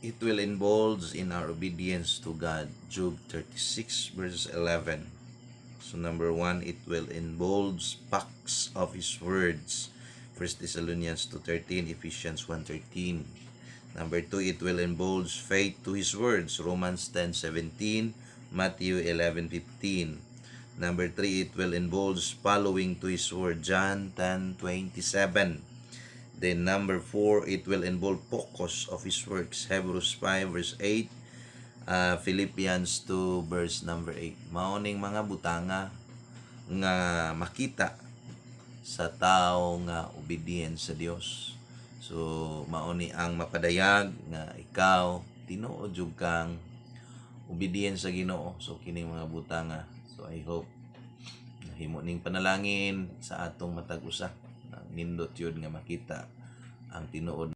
it will indulge in our obedience to God. Job 36 verse 11. So number 1, it will indulge facts of His words. 1 Thessalonians 2:13, Ephesians 1:13. Number 2, it will indulge faith to His words. Romans 10:17, Matthew 11:15. Number 3, it will indulge following to His word. John 10:27. Then number 4, it will involve focus of His works. Hebrews 5 verse 8, Philippians 2 verse number 8. Maoning mga butanga nga makita sa tao nga obedient sa Dios. So maoni ang mapadayag nga ikaw tinuod jud kang obedient sa Ginoo. So kining mga butanga. So I hope himo ning panalangin sa atong matag usa. Nindot yun nga makita ang tinuod